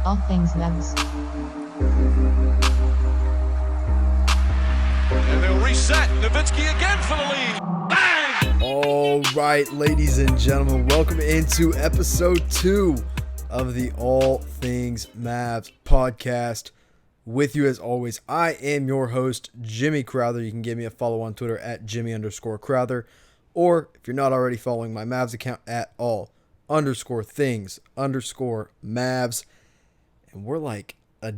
All Things Mavs. And they'll reset. Nowitzki again for the lead. Bang! All right, ladies and gentlemen, welcome into episode 2 of the All Things Mavs podcast. With you as always, I am your host, Jimmy Crowther. You can give me a follow on Twitter at Jimmy_Crowther. Or if you're not already following my Mavs account at all_things_Mavs. And we're like a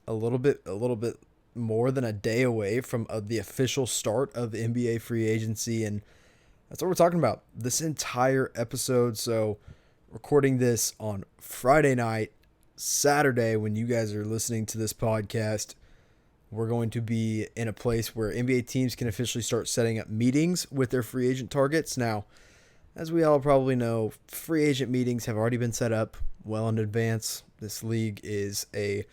little bit more than a day away from the official start of NBA free agency. And that's what we're talking about this entire episode. So recording this on Friday night, Saturday, when you guys are listening to this podcast, we're going to be in a place where NBA teams can officially start setting up meetings with their free agent targets. Now, as we all probably know, free agent meetings have already been set up well in advance. This league is a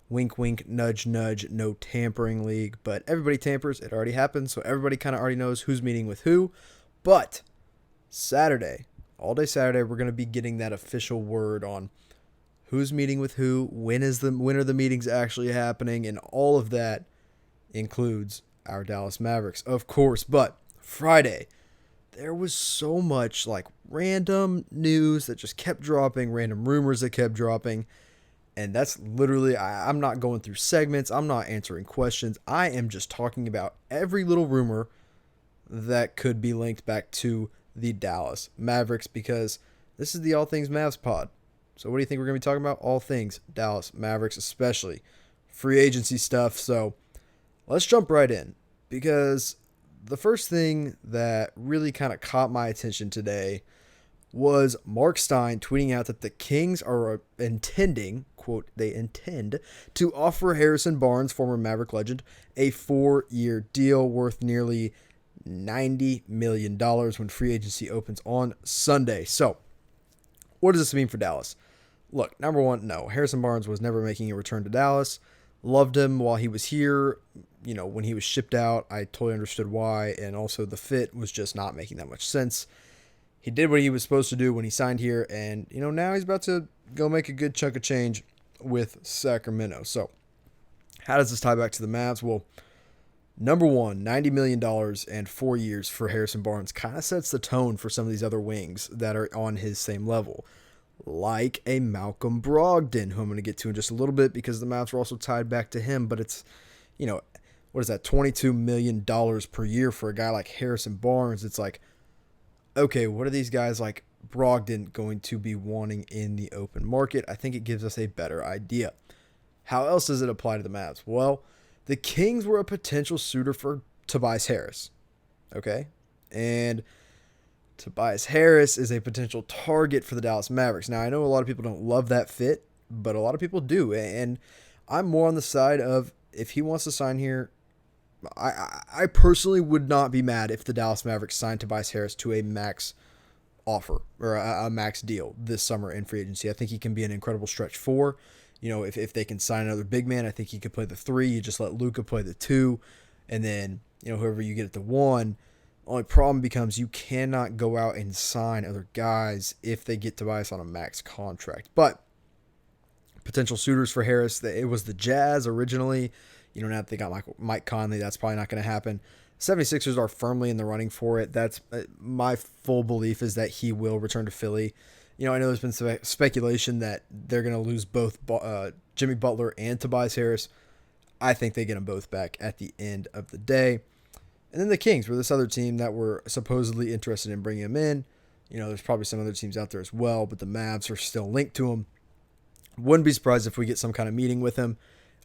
wink, wink, nudge, nudge, no tampering league, but everybody tampers. It already happened, so everybody kind of already knows who's meeting with who. But Saturday, all day Saturday, we're going to be getting that official word on who's meeting with who, when are the meetings actually happening, and all of that includes our Dallas Mavericks, of course. But Friday, there was so much like random news that just kept dropping, random rumors that kept dropping, and that's literally, I'm not going through segments, I'm not answering questions, I am just talking about every little rumor that could be linked back to the Dallas Mavericks, because this is the All Things Mavs pod. So what do you think we're going to be talking about? All things Dallas Mavericks, especially free agency stuff. So let's jump right in, because the first thing that really kind of caught my attention today was Mark Stein tweeting out that the Kings are intending, quote, they intend to offer Harrison Barnes, former Maverick legend, a 4-year deal worth nearly $90 million when free agency opens on Sunday. So what does this mean for Dallas? Look, number one, no, Harrison Barnes was never making a return to Dallas. Loved him while he was here. You know, when he was shipped out, I totally understood why, and also the fit was just not making that much sense. He did what he was supposed to do when he signed here, and, you know, now he's about to go make a good chunk of change with Sacramento. So how does this tie back to the Mavs? Well, number one, $90 million and 4 years for Harrison Barnes kind of sets the tone for some of these other wings that are on his same level, like a Malcolm Brogdon, who I'm going to get to in just a little bit, because the Mavs are also tied back to him. But it's, you know, what is that, $22 million per year for a guy like Harrison Barnes? It's like, okay, what are these guys like Brogdon going to be wanting in the open market? I think it gives us a better idea. How else does it apply to the Mavs? Well, the Kings were a potential suitor for Tobias Harris, okay? And Tobias Harris is a potential target for the Dallas Mavericks. Now, I know a lot of people don't love that fit, but a lot of people do. And I'm more on the side of, if he wants to sign here, I personally would not be mad if the Dallas Mavericks signed Tobias Harris to a max offer or a max deal this summer in free agency. I think he can be an incredible stretch 4. You know, if they can sign another big man, I think he could play the 3. You just let Luka play the 2, and then, you know, whoever you get at the 1. Only problem becomes you cannot go out and sign other guys if they get Tobias on a max contract. But potential suitors for Harris, it was the Jazz originally. You know, now that they got Mike Conley, that's probably not going to happen. 76ers are firmly in the running for it. That's my full belief, is that he will return to Philly. You know, I know there's been speculation that they're going to lose both Jimmy Butler and Tobias Harris. I think they get them both back at the end of the day. And then the Kings were this other team that were supposedly interested in bringing him in. You know, there's probably some other teams out there as well, but the Mavs are still linked to him. Wouldn't be surprised if we get some kind of meeting with him.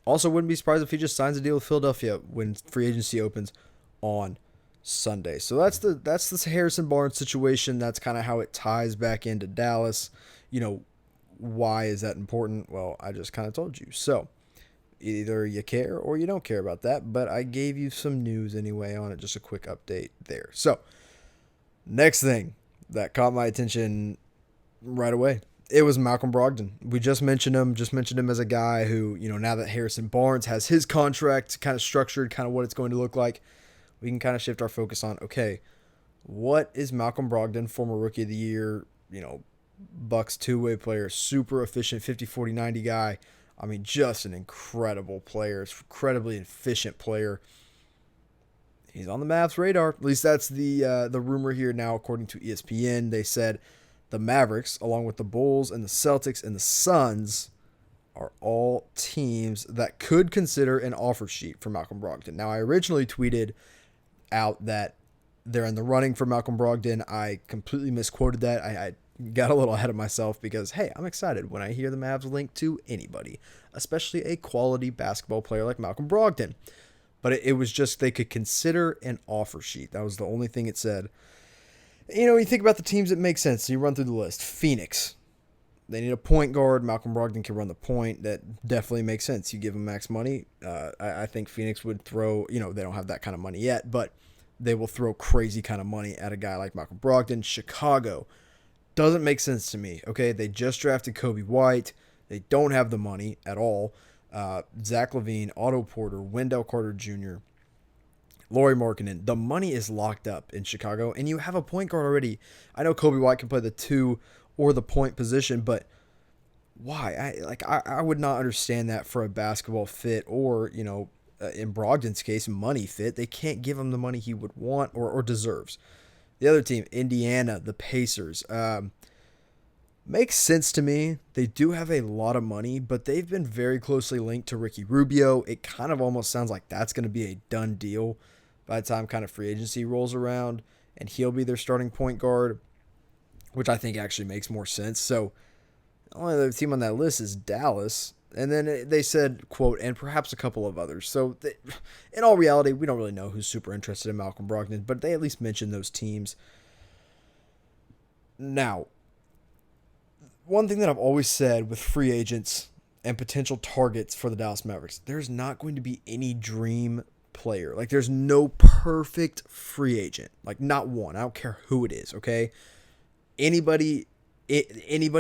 Also wouldn't be surprised if he just signs a deal with Philadelphia when free agency opens on Sunday. So that's the Harrison Barnes situation. That's kind of how it ties back into Dallas. You know, why is that important? Well, I just kind of told you. So either you care or you don't care about that, but I gave you some news anyway on it, just a quick update there. So next thing that caught my attention right away, it was Malcolm Brogdon. We just mentioned him as a guy who, you know, now that Harrison Barnes has his contract kind of structured, kind of what it's going to look like, we can kind of shift our focus on, okay, what is Malcolm Brogdon, former Rookie of the Year, you know, Bucks two-way player, super efficient 50-40-90 guy. I mean, just an incredible player, incredibly efficient player. He's on the Mavs' radar. At least that's the rumor here now, according to ESPN. They said the Mavericks, along with the Bulls and the Celtics and the Suns, are all teams that could consider an offer sheet for Malcolm Brogdon. Now, I originally tweeted out that they're in the running for Malcolm Brogdon. I completely misquoted that. I got a little ahead of myself because, hey, I'm excited when I hear the Mavs linked to anybody, especially a quality basketball player like Malcolm Brogdon. But it was just they could consider an offer sheet. That was the only thing it said. You know, you think about the teams that make sense. So you run through the list. Phoenix. They need a point guard. Malcolm Brogdon can run the point. That definitely makes sense. You give him max money. I think Phoenix would throw, they don't have that kind of money yet, but they will throw crazy kind of money at a guy like Malcolm Brogdon. Chicago. Doesn't make sense to me. Okay, they just drafted Kobe White. They don't have the money at all. Zach LaVine, Otto Porter, Wendell Carter Jr., Lauri Markkanen. The money is locked up in Chicago, and you have a point guard already. I know Kobe White can play the 2 or the point position, but why? I would not understand that for a basketball fit or, in Brogdon's case, money fit. They can't give him the money he would want or deserves. The other team, Indiana, the Pacers. Makes sense to me. They do have a lot of money, but they've been very closely linked to Ricky Rubio. It kind of almost sounds like that's going to be a done deal by the time kind of free agency rolls around, and he'll be their starting point guard, which I think actually makes more sense. So the only other team on that list is Dallas. And then they said, quote, and perhaps a couple of others. So in all reality, we don't really know who's super interested in Malcolm Brogdon, but they at least mentioned those teams. Now, one thing that I've always said with free agents and potential targets for the Dallas Mavericks, there's not going to be any dream player. Like, there's no perfect free agent. Like, not one. I don't care who it is, okay? Anybody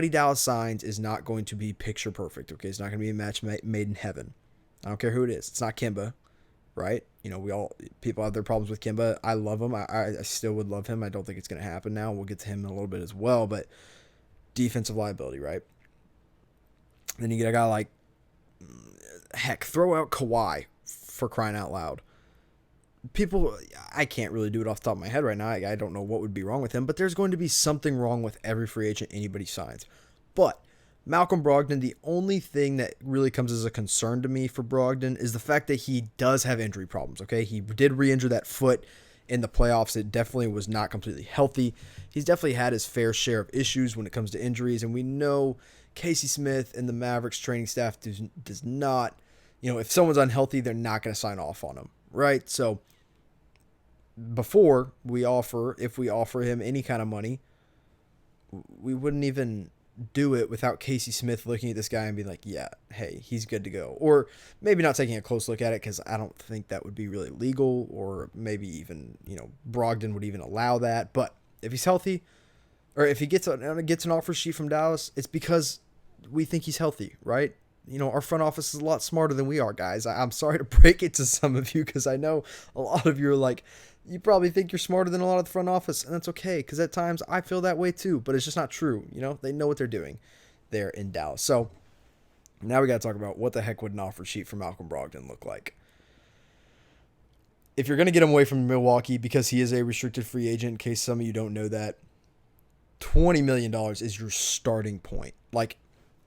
Dallas signs is not going to be picture perfect, okay? It's not going to be a match made in heaven. I don't care who it is. It's not Kemba, right? People have their problems with Kemba. I love him. I still would love him. I don't think it's going to happen now. We'll get to him in a little bit as well, but defensive liability, right? Then you get a guy like, heck, throw out Kawhi for crying out loud. People, I can't really do it off the top of my head right now. I don't know what would be wrong with him, but there's going to be something wrong with every free agent anybody signs. But Malcolm Brogdon, the only thing that really comes as a concern to me for Brogdon is the fact that he does have injury problems, okay? He did re-injure that foot in the playoffs. It definitely was not completely healthy. He's definitely had his fair share of issues when it comes to injuries, and we know Casey Smith and the Mavericks training staff does not, if someone's unhealthy, they're not going to sign off on him, right? So if we offer him any kind of money, we wouldn't even do it without Casey Smith looking at this guy and being like, yeah, hey, he's good to go. Or maybe not taking a close look at it, because I don't think that would be really legal, or maybe even, Brogdon would even allow that. But if he's healthy, or if he gets an offer sheet from Dallas, it's because we think he's healthy, right? Our front office is a lot smarter than we are, guys. I'm sorry to break it to some of you, because I know a lot of you are like, you probably think you're smarter than a lot of the front office, and that's okay, because at times I feel that way too, but it's just not true. They know what they're doing there in Dallas. So now we got to talk about what the heck would an offer sheet for Malcolm Brogdon look like. If you're going to get him away from Milwaukee, because he is a restricted free agent, in case some of you don't know that, $20 million is your starting point. Like,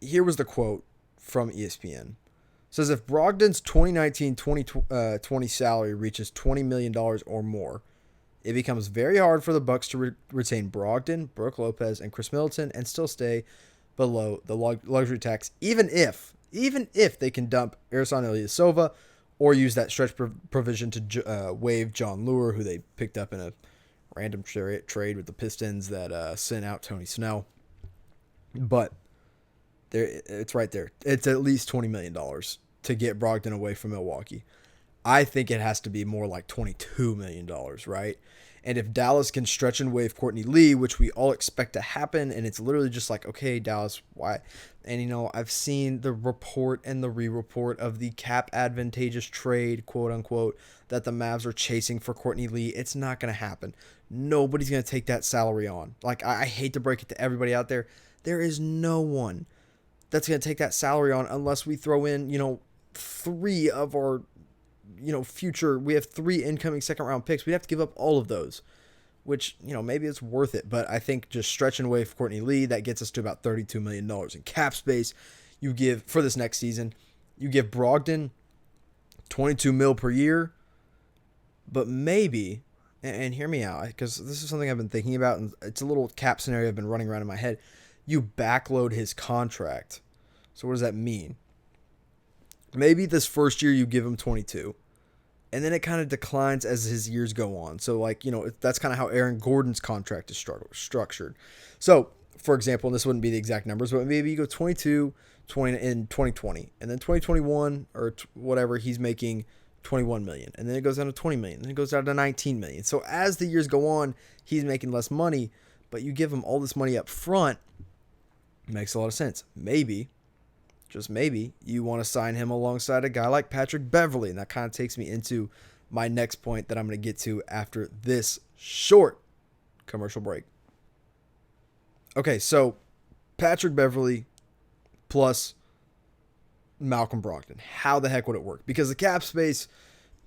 here was the quote from ESPN. It says, if Brogdon's 2019-2020 salary reaches $20 million or more, it becomes very hard for the Bucks to retain Brogdon, Brook Lopez, and Chris Middleton and still stay below the luxury tax, even if they can dump Ersan Ilyasova or use that stretch provision to waive John Lure, who they picked up in a random trade with the Pistons that sent out Tony Snell. But it's right there. It's at least $20 million to get Brogdon away from Milwaukee. I think it has to be more like $22 million, right? And if Dallas can stretch and waive Courtney Lee, which we all expect to happen, and it's literally just like, okay, Dallas, why? And, I've seen the report and the re-report of the cap advantageous trade, quote unquote, that the Mavs are chasing for Courtney Lee. It's not going to happen. Nobody's going to take that salary on. Like, I hate to break it to everybody out there. There is no one that's going to take that salary on unless we throw in, 3 of our future, we have 3 incoming second round picks. We'd have to give up all of those, which, maybe it's worth it. But I think just stretching away for Courtney Lee, that gets us to about $32 million in cap space. You give, for this next season, you give Brogdon $22 million per year, but maybe, and hear me out, because this is something I've been thinking about, and it's a little cap scenario I've been running around in my head. You backload his contract. So what does that mean? Maybe this first year you give him 22. And then it kind of declines as his years go on. So, that's kind of how Aaron Gordon's contract is structured. So, for example, and this wouldn't be the exact numbers, but maybe you go 22, 20 in 2020. And then 2021 or whatever, he's making $21 million. And then it goes down to $20 million. Then it goes down to $19 million. So, as the years go on, he's making less money. But you give him all this money up front. It makes a lot of sense. Maybe, just maybe, you want to sign him alongside a guy like Patrick Beverley. And that kind of takes me into my next point that I'm going to get to after this short commercial break. Okay, so Patrick Beverley plus Malcolm Brogdon. How the heck would it work? Because the cap space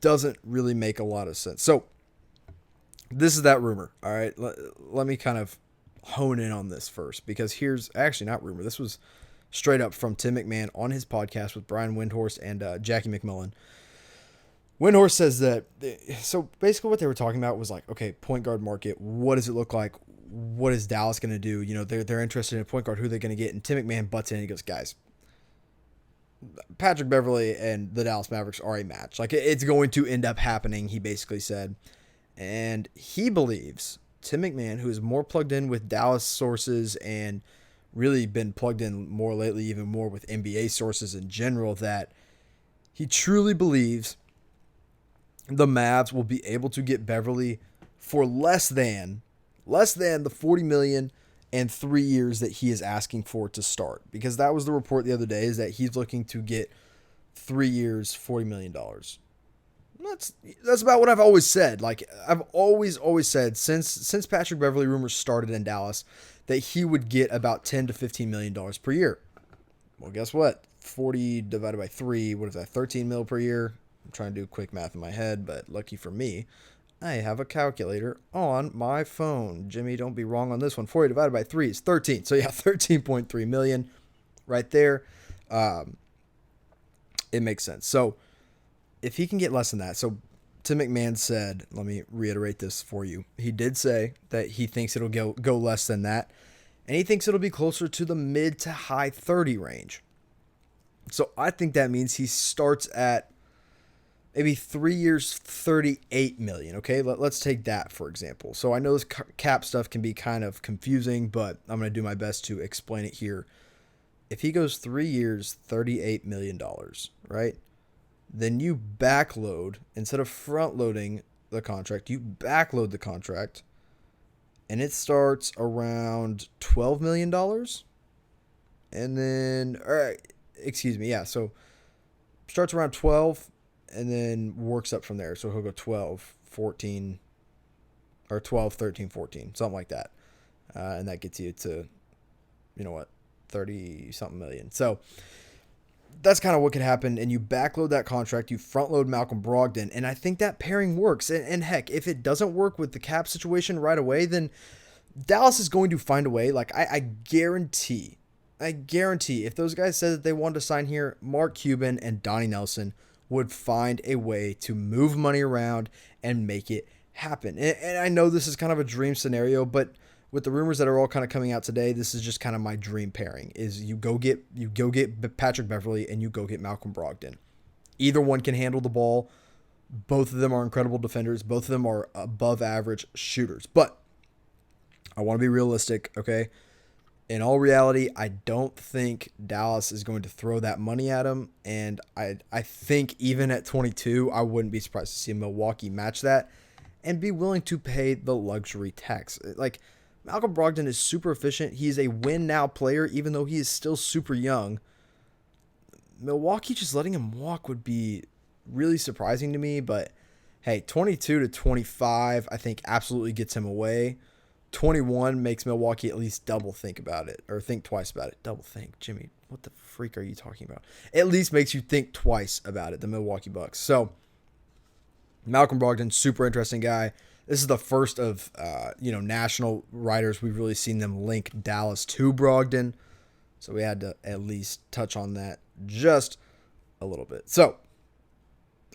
doesn't really make a lot of sense. So this is that rumor, all right? Let me kind of hone in on this first, because here's actually not rumor. This was straight up from Tim McMahon on his podcast with Brian Windhorst and Jackie McMullen. Windhorst says that, so basically what they were talking about was like, okay, point guard market, what does it look like? What is Dallas going to do? They're interested in a point guard. Who are they going to get? And Tim McMahon butts in and he goes, guys, Patrick Beverley and the Dallas Mavericks are a match. Like, it's going to end up happening, he basically said. And he believes, Tim McMahon, who is more plugged in with Dallas sources and really been plugged in more lately, even more with NBA sources in general, that he truly believes the Mavs will be able to get Beverley for less than the $40 million and 3 years that he is asking for to start. Because that was the report the other day, is that he's looking to get 3 years, $40 million. That's about what I've always said. Like, I've always said since Patrick Beverley rumors started in Dallas that he would get about $10 to $15 million per year. Well, guess what? 40 divided by 3, what is that, 13 mil per year? I'm trying to do quick math in my head, but lucky for me, I have a calculator on my phone. Jimmy, don't be wrong on this one. 40 divided by 3 is 13. So, yeah, 13.3 million right there. It makes sense. So, if he can get less than that, so Tim McMahon said, let me reiterate this for you. He did say that he thinks it'll go less than that, and he thinks it'll be closer to the mid to high 30 range. So I think that means he starts at maybe 3 years, $38 million. Okay, let's take that for example. So I know this cap stuff can be kind of confusing, but I'm going to do my best to explain it here. If he goes 3 years, $38 million, right? Then you backload, instead of front loading the contract, you backload the contract, and it starts around $12 million. And then, so starts around 12 and then works up from there. So he'll go 12, 14, or 12, 13, 14, something like that. And that gets you to, 30 something million. So that's kind of what could happen. And you backload that contract, you front load Malcolm Brogdon. And I think that pairing works. And heck, if it doesn't work with the cap situation right away, then Dallas is going to find a way. Like I guarantee if those guys said that they wanted to sign here, Mark Cuban and Donnie Nelson would find a way to move money around and make it happen. And I know this is kind of a dream scenario, but with the rumors that are all kind of coming out today, this is just kind of my dream pairing, is you go get Patrick Beverley and you go get Malcolm Brogdon. Either one can handle the ball. Both of them are incredible defenders. Both of them are above average shooters. But I want to be realistic, okay? In all reality, I don't think Dallas is going to throw that money at him. And I think even at 22, I wouldn't be surprised to see Milwaukee match that. and be willing to pay the luxury tax. Like, Malcolm Brogdon is super efficient. He's a win-now player, even though he is still super young. Milwaukee just letting him walk would be really surprising to me, but hey, 22 to 25, I think absolutely gets him away. 21 makes Milwaukee at least double think about it, or think twice about it. Double think, Jimmy, what the freak are you talking about? At least makes you think twice about it, the Milwaukee Bucks. So, Malcolm Brogdon, super interesting guy. This is the first of, national writers we've really seen them link Dallas to Brogdon. So we had to at least touch on that just a little bit. So,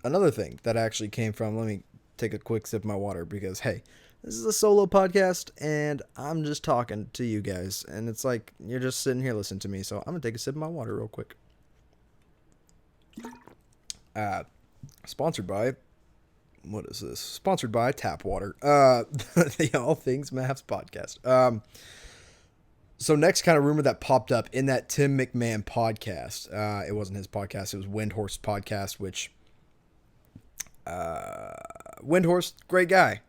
another thing that actually came from, let me take a quick sip of my water because, hey, this is a solo podcast and I'm just talking to you guys. And it's like, you're just sitting here listening to me. So I'm going to take a sip of my water real quick. Sponsored by, what is this? Sponsored by Tap Water. The All Things Mavs podcast. So next kind of rumor that popped up in that Tim McMahon podcast. It wasn't his podcast. It was Windhorst podcast, which Windhorst, great guy.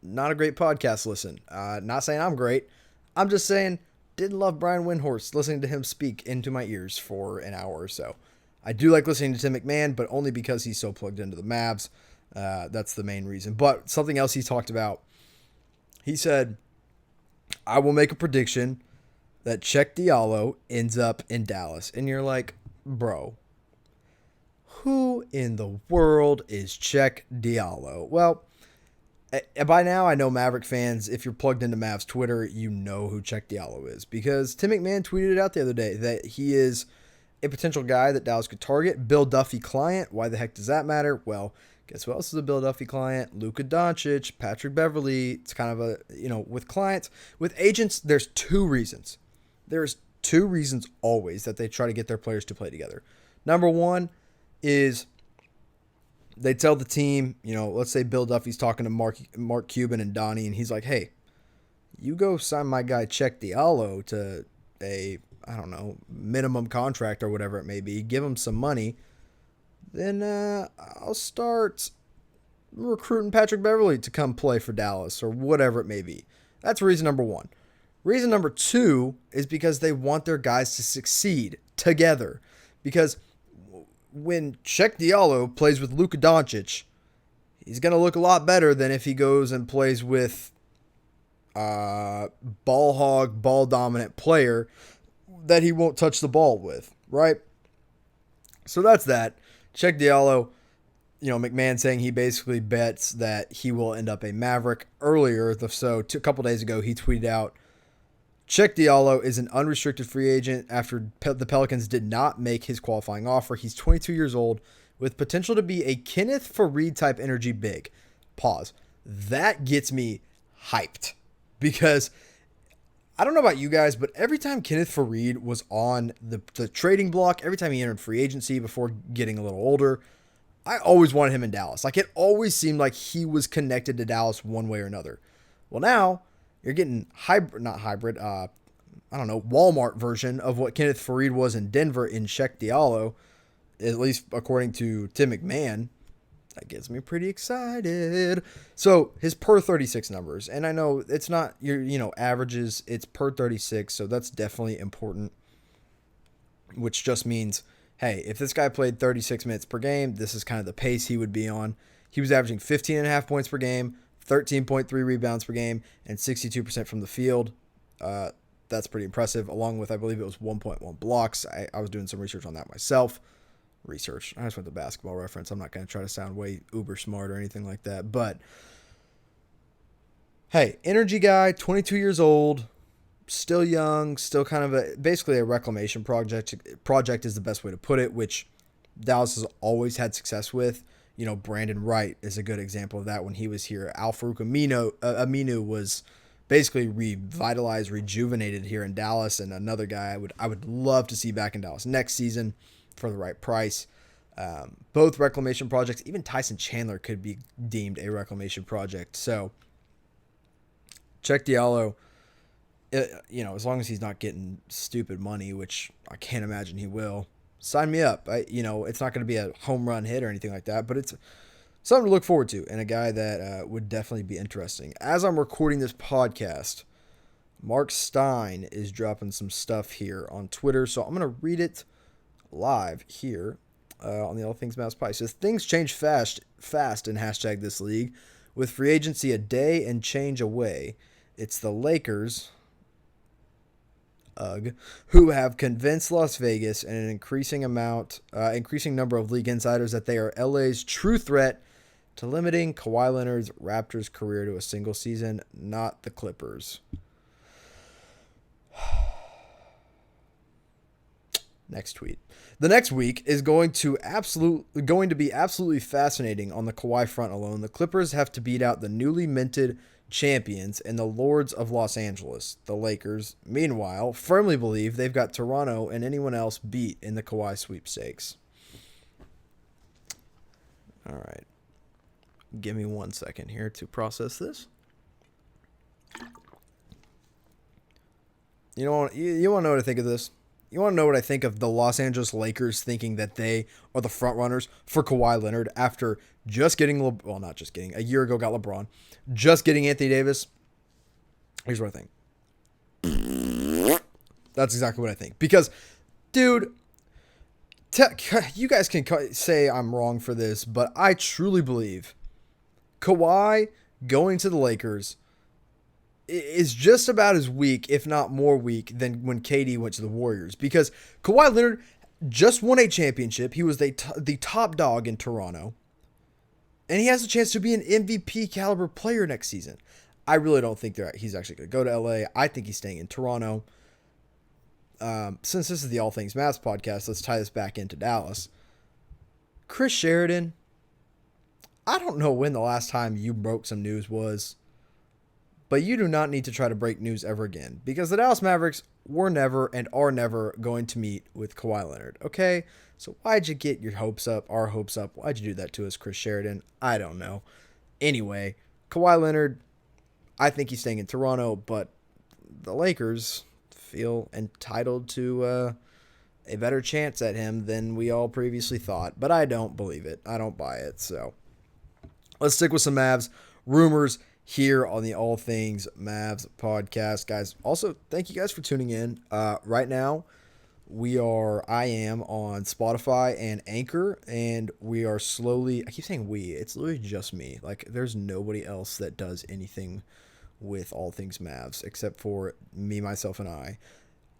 Not a great podcast listen. Not saying I'm great. I'm just saying didn't love Brian Windhorst listening to him speak into my ears for an hour or so. I do like listening to Tim McMahon, but only because he's so plugged into the Mavs. That's the main reason. But something else he talked about, he said, I will make a prediction that Check Diallo ends up in Dallas. And you're like, bro, who in the world is Check Diallo? Well, by now I know Maverick fans, if you're plugged into Mavs Twitter, you know who Check Diallo is. Because Tim McMahon tweeted it out the other day that he is a potential guy that Dallas could target. Bill Duffy client. Why the heck does that matter? Well, guess who else is a Bill Duffy client? Luka Doncic, Patrick Beverley. It's kind of a, with clients. With agents, there's two reasons. There's two reasons always that they try to get their players to play together. Number one is they tell the team, let's say Bill Duffy's talking to Mark Cuban and Donnie, and he's like, hey, you go sign my guy Check Diallo to a, minimum contract or whatever it may be. Give him some money. Then I'll start recruiting Patrick Beverley to come play for Dallas or whatever it may be. That's reason number one. Reason number two is because they want their guys to succeed together. Because when Check Diallo plays with Luka Doncic, he's going to look a lot better than if he goes and plays with ball hog, ball dominant player that he won't touch the ball with, right? So that's that. Check Diallo, McMahon saying he basically bets that he will end up a Maverick earlier. So a couple days ago, he tweeted out, Check Diallo is an unrestricted free agent after the Pelicans did not make his qualifying offer. He's 22 years old with potential to be a Kenneth Faried type energy big. Pause. That gets me hyped because I don't know about you guys, but every time Kenneth Faried was on the trading block, every time he entered free agency before getting a little older, I always wanted him in Dallas. Like, it always seemed like he was connected to Dallas one way or another. Well, now you're getting Walmart version of what Kenneth Faried was in Denver in Check Diallo, at least according to Tim McMahon. That gets me pretty excited. So his per 36 numbers, and I know it's not your averages, it's per 36, so that's definitely important, which just means, hey, if this guy played 36 minutes per game, this is kind of the pace he would be on. He was averaging 15.5 points per game, 13.3 rebounds per game, and 62% from the field. That's pretty impressive, along with, I believe it was 1.1 blocks. I was doing some research on that myself. I just went to Basketball Reference. I'm not going to try to sound way uber smart or anything like that. But, hey, energy guy, 22 years old, still young, still kind of basically a reclamation project. Project is the best way to put it, which Dallas has always had success with. Brandon Wright is a good example of that when he was here. Al-Farouq Aminu was basically revitalized, rejuvenated here in Dallas, and another guy I would love to see back in Dallas next season for the right price. Both reclamation projects, even Tyson Chandler could be deemed a reclamation project. So Check Diallo, as long as he's not getting stupid money, which I can't imagine he will, sign me up. It's not going to be a home run hit or anything like that, but it's something to look forward to, and a guy that would definitely be interesting. As I'm recording this podcast, Mark Stein is dropping some stuff here on Twitter, so I'm going to read it live here on the All Things Mavs podcast. It says, things change fast in hashtag this league. With free agency a day and change away, it's the Lakers, who have convinced Las Vegas and an increasing number of league insiders that they are LA's true threat to limiting Kawhi Leonard's Raptors career to a single season, not the Clippers. Next tweet. The next week is going to be absolutely fascinating on the Kawhi front alone. The Clippers have to beat out the newly minted champions and the Lords of Los Angeles. The Lakers, meanwhile, firmly believe they've got Toronto and anyone else beat in the Kawhi sweepstakes. All right. Give me 1 second here to process this. You want to know what I think of this? You want to know what I think of the Los Angeles Lakers thinking that they are the front runners for Kawhi Leonard after just getting, not just getting, a year ago got LeBron, just getting Anthony Davis? Here's what I think. That's exactly what I think. Because, dude, you guys can say I'm wrong for this, but I truly believe Kawhi going to the Lakers is just about as weak, if not more weak, than when KD went to the Warriors. Because Kawhi Leonard just won a championship. He was the top dog in Toronto. And he has a chance to be an MVP caliber player next season. I really don't think he's actually going to go to LA. I think he's staying in Toronto. Since this is the All Things Mavs podcast, let's tie this back into Dallas. Chris Sheridan, I don't know when the last time you broke some news was, but you do not need to try to break news ever again, because the Dallas Mavericks were never and are never going to meet with Kawhi Leonard, okay? So why'd you get your hopes up, our hopes up? Why'd you do that to us, Chris Sheridan? I don't know. Anyway, Kawhi Leonard, I think he's staying in Toronto, but the Lakers feel entitled to a better chance at him than we all previously thought, but I don't believe it. I don't buy it, so let's stick with some Mavs rumors here on the All Things Mavs podcast, guys. Also, thank you guys for tuning in. Right now, I am on Spotify and Anchor, and we are slowly, I keep saying it's literally just me. Like, there's nobody else that does anything with All Things Mavs except for me, myself, and I.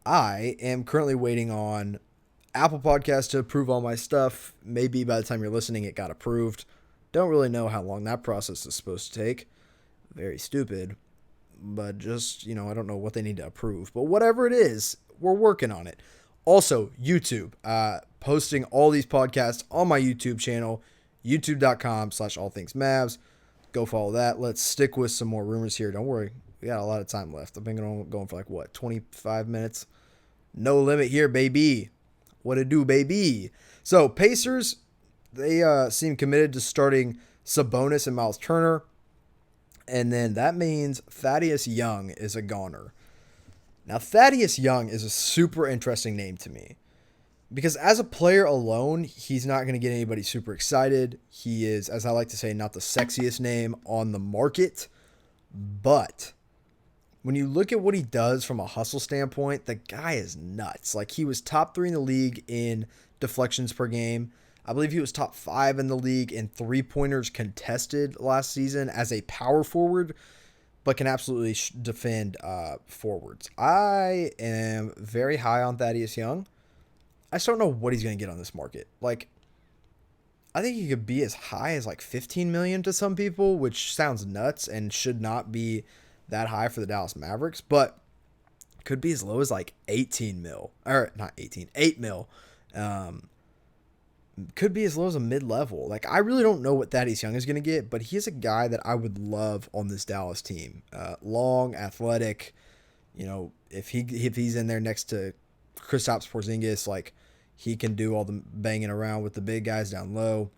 I am currently waiting on Apple Podcasts to approve all my stuff. Maybe by the time you're listening, it got approved. Don't really know how long that process is supposed to take. Very stupid, but just, I don't know what they need to approve, but whatever it is, we're working on it. Also, YouTube, posting all these podcasts on my YouTube channel, youtube.com/allthingsmavs. Go follow that. Let's stick with some more rumors here. Don't worry. We got a lot of time left. I've been going for 25 minutes. No limit here, baby. What it do, baby? So, Pacers, they seem committed to starting Sabonis and Miles Turner. And then that means Thaddeus Young is a goner. Now, Thaddeus Young is a super interesting name to me, because as a player alone, he's not going to get anybody super excited. He is, as I like to say, not the sexiest name on the market. But when you look at what he does from a hustle standpoint, the guy is nuts. Like, he was top 3 in the league in deflections per game. I believe he was top 5 in the league in three-pointers contested last season as a power forward, but can absolutely defend forwards. I am very high on Thaddeus Young. I just don't know what he's going to get on this market. Like, I think he could be as high as $15 million to some people, which sounds nuts and should not be that high for the Dallas Mavericks, but could be as low as 18 mil, or not 18, 8 mil. Could be as low as a mid-level. I really don't know what Thaddeus Young is going to get, but he's a guy that I would love on this Dallas team. Long, athletic. If he's in there next to Kristaps Porzingis, he can do all the banging around with the big guys down low.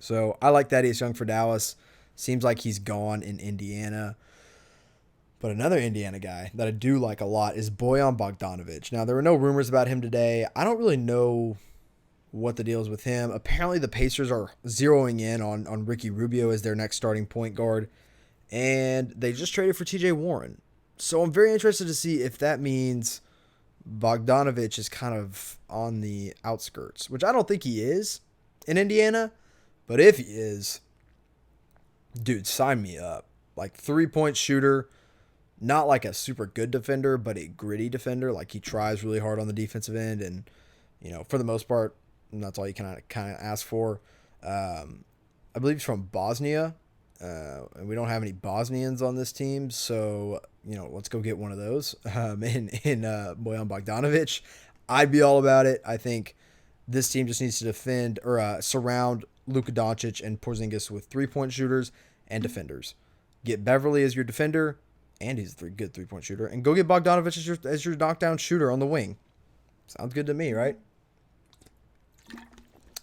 So I like Thaddeus Young for Dallas. Seems like he's gone in Indiana. But another Indiana guy that I do like a lot is Bojan Bogdanovic. Now, there were no rumors about him today. I don't really know what the deal is with him. Apparently the Pacers are zeroing in on Ricky Rubio as their next starting point guard. And they just traded for TJ Warren. So I'm very interested to see if that means Bogdanovic is kind of on the outskirts, which I don't think he is in Indiana. But if he is, dude, sign me up. Like 3-point shooter, not like a super good defender, but a gritty defender. Like he tries really hard on the defensive end. And, for the most part, that's all you kind of ask for. I believe he's from Bosnia. And we don't have any Bosnians on this team, so let's go get one of those. In Bojan Bogdanovic, I'd be all about it. I think this team just needs to defend or surround Luka Doncic and Porzingis with 3-point shooters and defenders. Get Beverley as your defender, and he's a good 3-point shooter, and go get Bogdanovic as your knockdown shooter on the wing. Sounds good to me, right?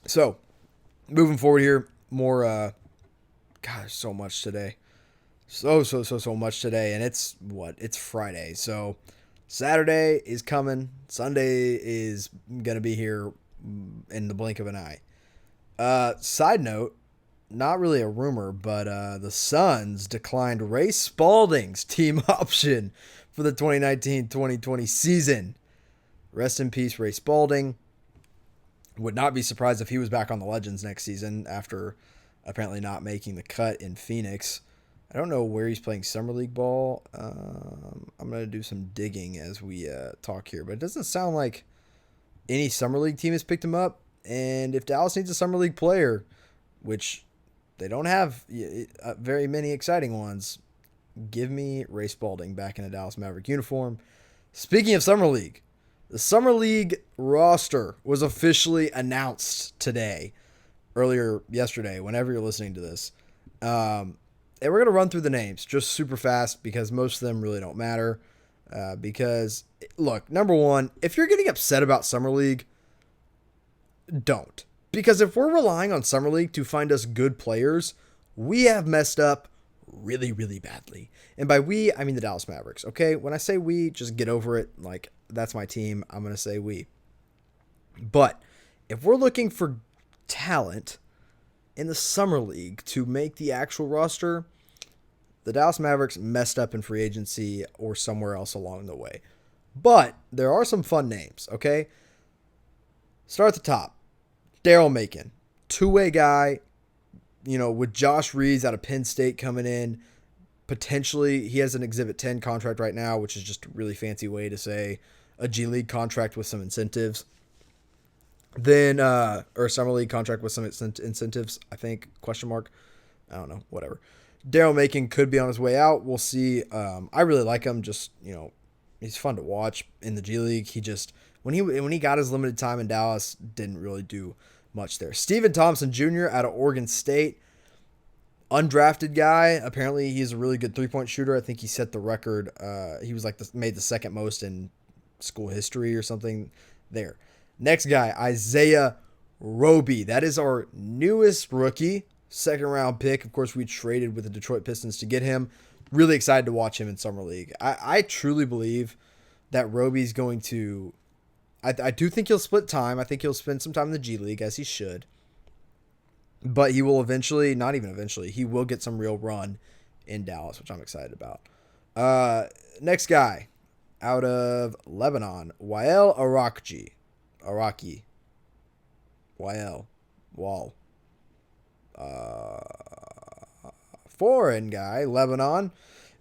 So, moving forward here, more. Gosh, so much today. So much today. And it's Friday. So Saturday is coming. Sunday is going to be here in the blink of an eye. Side note, not really a rumor, but the Suns declined Ray Spalding's team option for the 2019-2020 season. Rest in peace, Ray Spalding. Would not be surprised if he was back on the Legends next season after apparently not making the cut in Phoenix. I don't know where he's playing Summer League ball. I'm going to do some digging as we talk here, but it doesn't sound like any Summer League team has picked him up. And if Dallas needs a Summer League player, which they don't have very many exciting ones, give me Ray Spalding back in a Dallas Maverick uniform. Speaking of Summer League, the Summer League roster was officially announced today. Earlier yesterday, whenever you're listening to this. And we're going to run through the names just super fast because most of them really don't matter. Because, look, number one, if you're getting upset about Summer League, don't. Because if we're relying on Summer League to find us good players, we have messed up really, really badly. And by we, I mean the Dallas Mavericks, okay? When I say we, just get over it. Like, that's my team. I'm going to say we. But if we're looking for talent in the Summer League to make the actual roster, the Dallas Mavericks messed up in free agency or somewhere else along the way. But there are some fun names, okay? Start at the top. Daryl Macon, two-way guy, with Josh Reeves out of Penn State coming in. Potentially, he has an Exhibit 10 contract right now, which is just a really fancy way to say a G League contract with some incentives. Then, or Summer League contract with some incentives, I think, question mark. I don't know, whatever. Daryl Macon could be on his way out. We'll see. I really like him. Just, he's fun to watch in the G League. He just, when he got his limited time in Dallas, didn't really do much there. Stephen Thompson Jr. out of Oregon State. Undrafted guy. Apparently, he's a really good 3-point shooter. I think he set the record. He was made the second most in school history or something there. Next guy, Isaiah Roby. That is our newest rookie, second-round pick. Of course, we traded with the Detroit Pistons to get him. Really excited to watch him in Summer League. I truly believe that Roby's going to... I do think he'll split time. I think he'll spend some time in the G League, as he should. But he will eventually, not even eventually, he will get some real run in Dallas, which I'm excited about. Next guy, out of Lebanon, Wael Araki. YL. Wall. Foreign guy, Lebanon.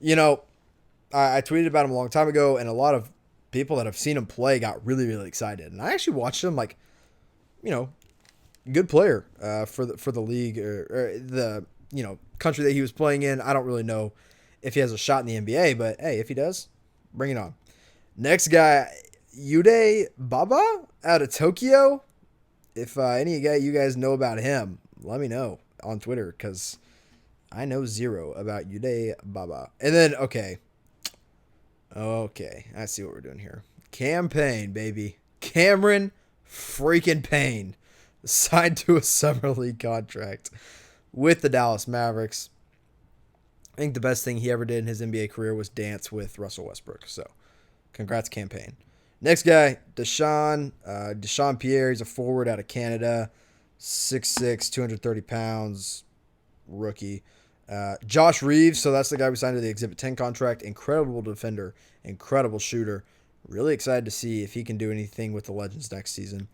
I tweeted about him a long time ago, and a lot of people that have seen him play got really, really excited. And I actually watched him, good player for the league or the country that he was playing in. I don't really know if he has a shot in the NBA, but hey, if he does, bring it on. Next guy, Yude Baba out of Tokyo. If any of you guys know about him, let me know on Twitter because I know zero about Yude Baba. And then, okay, I see what we're doing here. Campaign, baby. Cameron freaking Payne signed to a Summer League contract with the Dallas Mavericks. I think the best thing he ever did in his NBA career was dance with Russell Westbrook. So, congrats, Campaign. Next guy, Desean Pierre. He's a forward out of Canada, 6'6", 230 pounds, rookie. Josh Reeves, so that's the guy we signed to the Exhibit 10 contract. Incredible defender, incredible shooter. Really excited to see if he can do anything with the Legends next season.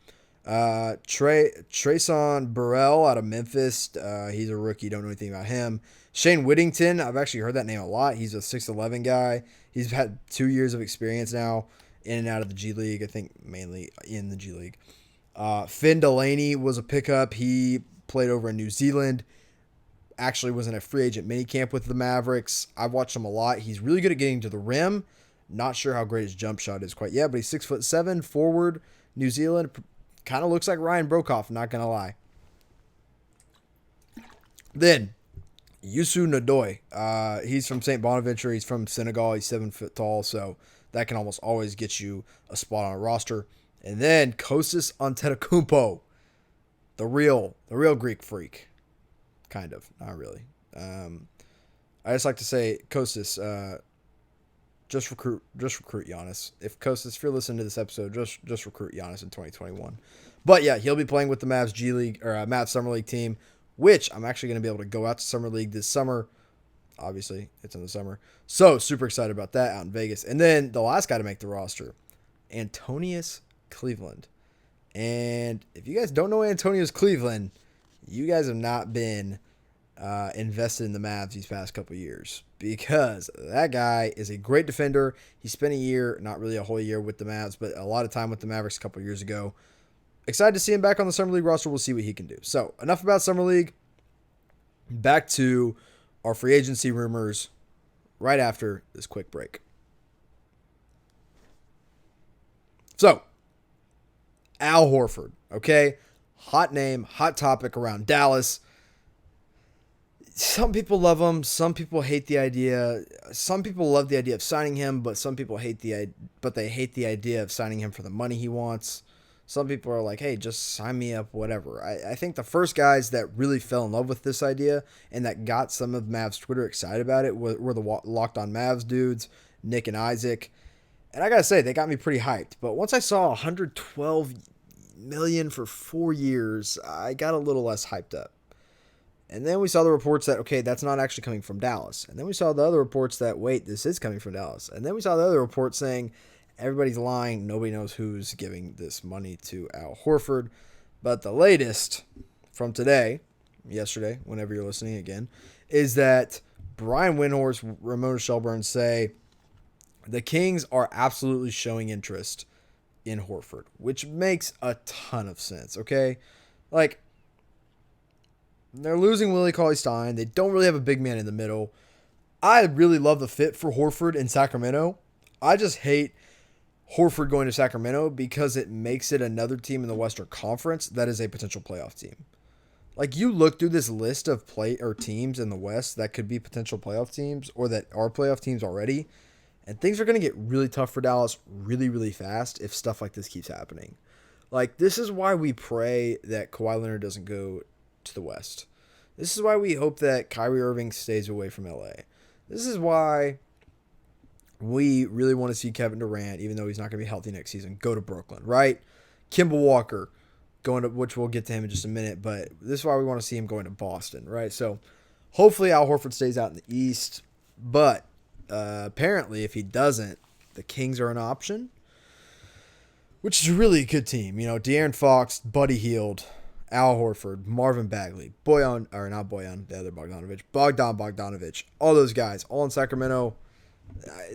Trayson Burrell out of Memphis. He's a rookie. Don't know anything about him. Shane Whittington. I've actually heard that name a lot. He's a 6'11 guy. He's had 2 years of experience now in and out of the G League. I think mainly in the G League. Finn Delaney was a pickup. He played over in New Zealand. Actually was in a free agent minicamp with the Mavericks. I've watched him a lot. He's really good at getting to the rim. Not sure how great his jump shot is quite yet, but he's 6'7", forward, New Zealand. Kind of looks like Ryan Brokoff, not going to lie. Then, Youssou Ndoye. He's from St. Bonaventure. He's from Senegal. He's 7 foot tall, so that can almost always get you a spot on a roster. And then Kostas Antetokounmpo, the real Greek freak. Kind of, not really. I just like to say, Kostas, just recruit Giannis. If you're listening to this episode, just recruit Giannis in 2021. But yeah, he'll be playing with the Mavs G League or Mavs Summer League team, which I'm actually going to be able to go out to Summer League this summer. Obviously, it's in the summer. So super excited about that out in Vegas. And then the last guy to make the roster, Antonius Cleveland. And if you guys don't know Antonius Cleveland, you guys have not been invested in the Mavs these past couple years, because that guy is a great defender. He spent a year, not really a whole year with the Mavs, but a lot of time with the Mavericks a couple years ago. Excited to see him back on the Summer League roster. We'll see what he can do. So enough about Summer League. Back to our free agency rumors right after this quick break. So, Al Horford, okay? Hot name, hot topic around Dallas. Some people love him. Some people hate the idea. Some people love the idea of signing him, but some people hate they hate the idea of signing him for the money he wants. Some people are like, hey, just sign me up, whatever. I think the first guys that really fell in love with this idea and that got some of Mavs Twitter excited about it were the Locked On Mavs dudes, Nick and Isaac. And I got to say, they got me pretty hyped. But once I saw $112 million for 4 years, I got a little less hyped up. And then we saw the reports that, okay, that's not actually coming from Dallas. And then we saw the other reports that, wait, this is coming from Dallas. And then we saw the other report saying everybody's lying. Nobody knows who's giving this money to Al Horford. But the latest from yesterday, whenever you're listening again, is that Brian Windhorst, Ramona Shelburne say the Kings are absolutely showing interest in Horford, which makes a ton of sense, okay? Like, they're losing Willie Cauley-Stein. They don't really have a big man in the middle. I really love the fit for Horford in Sacramento. I just hate Horford going to Sacramento because it makes it another team in the Western Conference that is a potential playoff team. Like, you look through this list of teams in the West that could be potential playoff teams or that are playoff teams already, and things are going to get really tough for Dallas really, really fast if stuff like this keeps happening. Like, this is why we pray that Kawhi Leonard doesn't go to the West. This is why we hope that Kyrie Irving stays away from LA. This is why we really want to see Kevin Durant, even though he's not going to be healthy next season, go to Brooklyn, right? Kemba Walker, which we'll get to him in just a minute, but this is why we want to see him going to Boston, right? So hopefully Al Horford stays out in the East, but apparently if he doesn't, the Kings are an option, which is a really good team. You know, De'Aaron Fox, Buddy Hield, Al Horford, Marvin Bagley, Bogdan Bogdanovic, all those guys, all in Sacramento.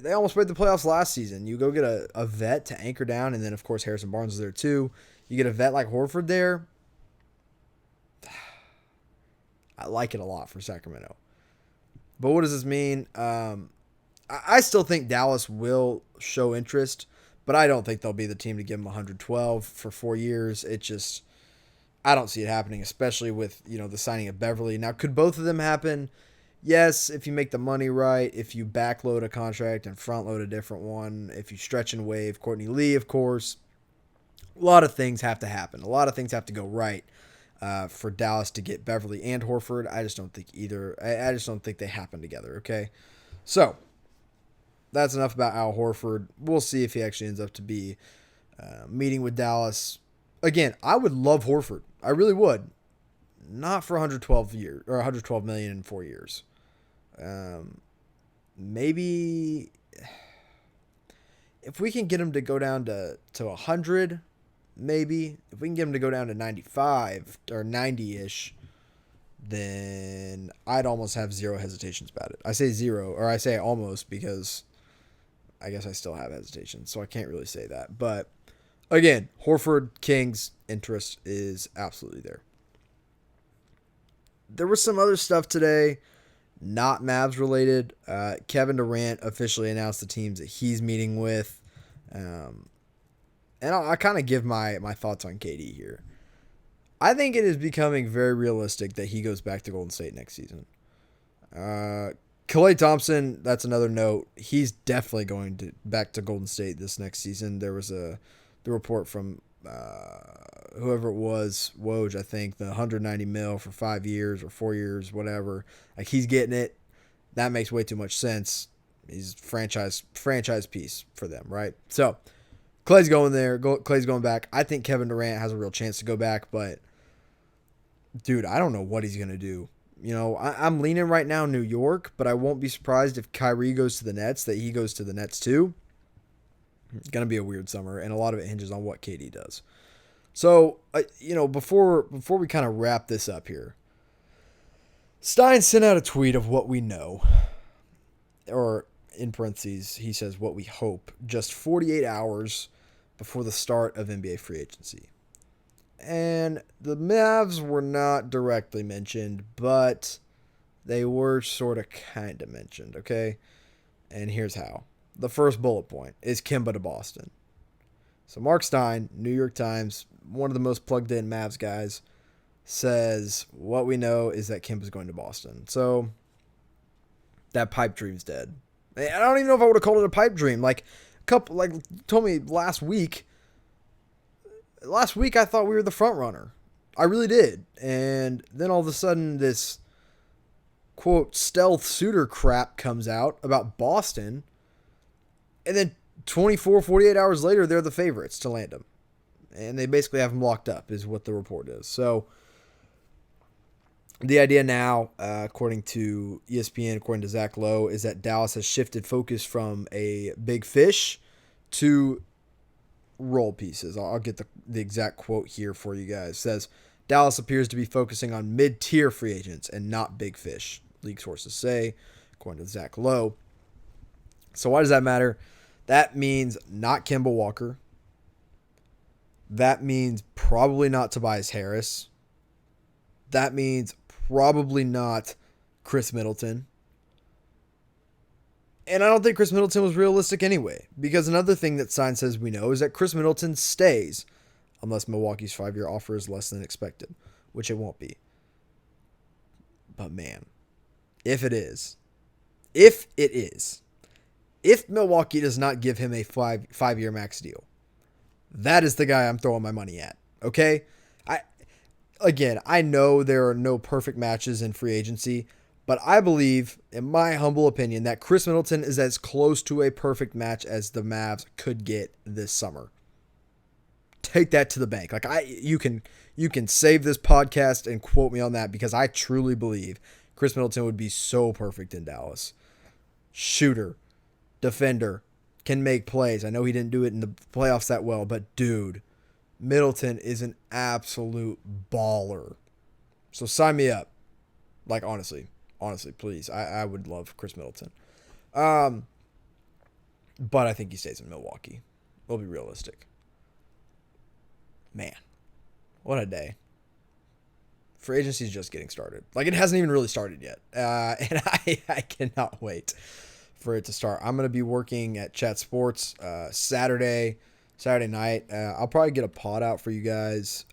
They almost made the playoffs last season. You go get a vet to anchor down, and then, of course, Harrison Barnes is there too. You get a vet like Horford there. I like it a lot for Sacramento. But what does this mean? I still think Dallas will show interest, but I don't think they'll be the team to give him 112 for 4 years. It just, I don't see it happening, especially with, the signing of Beverley. Now, could both of them happen? Yes, if you make the money right, if you backload a contract and front load a different one, if you stretch and waive Courtney Lee, of course. A lot of things have to happen. A lot of things have to go right for Dallas to get Beverley and Horford. I just don't think either. I just don't think they happen together, okay? So, that's enough about Al Horford. We'll see if he actually ends up to be meeting with Dallas. Again, I would love Horford. I really would. Not for 112 million in 4 years. Maybe if we can get him to go down to 100, maybe if we can get him to go down to 95 or 90-ish, then I'd almost have zero hesitations about it. I say zero, or I say almost, because I guess I still have hesitations, so I can't really say that. But again, Horford, Kings interest is absolutely there. There was some other stuff today, not Mavs related. Kevin Durant officially announced the teams that he's meeting with. And I kind of give my thoughts on KD here. I think it is becoming very realistic that he goes back to Golden State next season. Klay Thompson, that's another note. He's definitely going back to Golden State this next season. There was the report from whoever it was, Woj, I think, the $190 million for 5 years or 4 years, whatever. Like, he's getting it. That makes way too much sense. He's franchise piece for them, right? So Klay's going there. Klay's going back. I think Kevin Durant has a real chance to go back, but dude, I don't know what he's going to do. You know, I'm leaning right now New York, but I won't be surprised if Kyrie goes to the Nets, that he goes to the Nets too. It's going to be a weird summer, and a lot of it hinges on what KD does. So, before we kind of wrap this up here, Stein sent out a tweet of what we know, or in parentheses, he says what we hope, just 48 hours before the start of NBA free agency. And the Mavs were not directly mentioned, but they were sort of kind of mentioned, okay? And here's how. The first bullet point is Kemba to Boston. So Mark Stein, New York Times, one of the most plugged in Mavs guys, says what we know is that Kemba's going to Boston. So that pipe dream's dead. I don't even know if I would have called it a pipe dream. You told me last week. Last week I thought we were the front runner. I really did. And then all of a sudden this quote stealth suitor crap comes out about Boston. And then 48 hours later, they're the favorites to land him. And they basically have him locked up, is what the report is. So the idea now, according to ESPN, according to Zach Lowe, is that Dallas has shifted focus from a big fish to roll pieces. I'll get the exact quote here for you guys. It says, Dallas appears to be focusing on mid-tier free agents and not big fish, league sources say, according to Zach Lowe. So why does that matter? That means not Kemba Walker. That means probably not Tobias Harris. That means probably not Chris Middleton. And I don't think Chris Middleton was realistic anyway, because another thing that Stein says we know is that Chris Middleton stays unless Milwaukee's 5-year offer is less than expected, which it won't be. But man, if Milwaukee does not give him a 5-year max deal, that is the guy I'm throwing my money at, okay? I know there are no perfect matches in free agency, but I believe, in my humble opinion, that Chris Middleton is as close to a perfect match as the Mavs could get this summer. Take that to the bank. You can save this podcast and quote me on that, because I truly believe Chris Middleton would be so perfect in Dallas. Shooter, defender, can make plays. I know he didn't do it in the playoffs that well, but dude, Middleton is an absolute baller. So sign me up. Honestly, please. I would love Chris Middleton. But I think he stays in Milwaukee. We'll be realistic. Man, what a day. Free agency is just getting started. It hasn't even really started yet. And I cannot wait for it to start. I'm going to be working at Chat Sports Saturday night. I'll probably get a pod out for you guys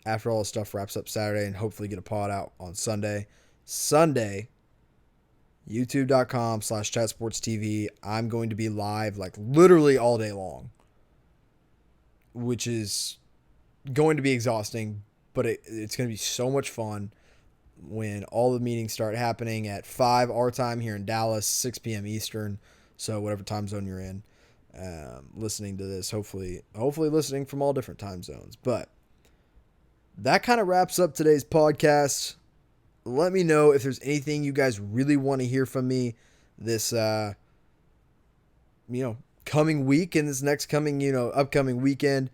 after all the stuff wraps up Saturday, and hopefully get a pod out on Sunday. youtube.com/chatsportstv. I'm going to be live literally all day long, which is going to be exhausting, but it's going to be so much fun when all the meetings start happening at 5 our time here in Dallas, 6 p.m. Eastern. So whatever time zone you're in, listening to this, hopefully listening from all different time zones. But that kind of wraps up today's podcast. Let me know if there's anything you guys really want to hear from me this, coming week and this next coming, upcoming weekend.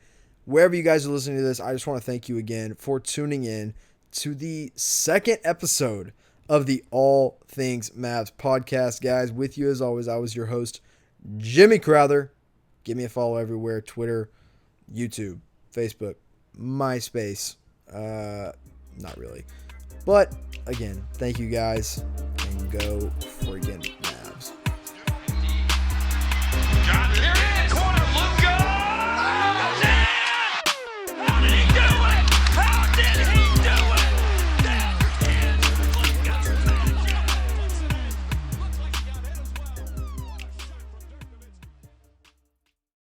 Wherever you guys are listening to this, I just want to thank you again for tuning in to the second episode of the All Things Mavs podcast, guys. With you as always, I was your host, Jimmy Crowther. Give me a follow everywhere: Twitter, YouTube, Facebook, MySpace. Not really. But again, thank you guys, and go for it.